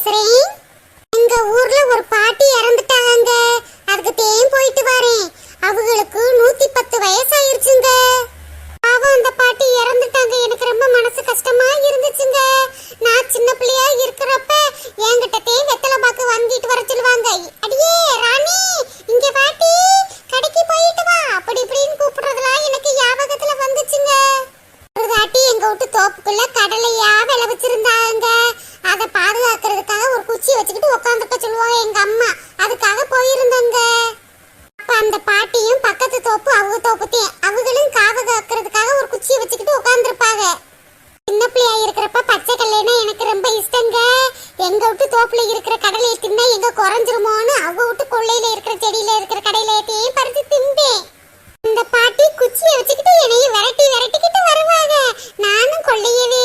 பேசுறேன். எங்க ஊர்ல ஒரு பாட்டி இறந்துட்டாங்க. அதுக்கு தேன் போயிட்டு வரேன். அவங்களுக்கு 110 வயசாயிருச்சுங்க. பாவம், அந்த பாட்டி இறந்துட்டாங்க. எனக்கு ரொம்ப மனசு கஷ்டமா இருந்துச்சுங்க. நான் சின்ன பிள்ளையா இருக்கிறப்ப என்கிட்ட தேன் வெத்தலை பாக்கு வாங்கிட்டு வர சொல்லுவாங்க. அடியே ராணி, இங்க பாட்டி, கடைக்கு போயிட்டு வா, அப்படி இப்படின்னு கூப்பிடுறதுலாம் எனக்கு ஞாபகத்துல வந்துச்சுங்க. ஒரு தாட்டி எங்க வீட்டு தோப்புக்குள்ள கடலையா விளைவிச்சிருந்தாங்க. அதை பாதுகாக்கிறதுக்காக ஒரு குச்சி வச்சுக்கிட்டு உட்காந்துக்க சொல்லுவாங்க எங்க அம்மா. அதுக்காக போயிருந்தாங்க. அப்ப அந்த பாட்டியும் பக்கத்து தோப்பு அவங்க தோப்புத்தையும் அவங்களும் காவ காக்கிறதுக்காக ஒரு குச்சியை வச்சுக்கிட்டு உட்காந்துருப்பாங்க. சின்ன பிள்ளையா இருக்கிறப்ப பச்சை கடலைன்னா எனக்கு ரொம்ப இஷ்டங்க. எங்க வீட்டு தோப்புல இருக்கிற கடலையை தின்னா எங்க குறைஞ்சிருமோன்னு அவங்க வீட்டு கொள்ளையில இருக்கிற செடியில இருக்கிற கடலையத்தையும் பறிச்சு தின்பேன். இந்த பாட்டி குச்சியை வச்சுக்கிட்டு என்னையும் விரட்டிக்கிட்டு வருவாங்க. நானும் கொள்ளையவே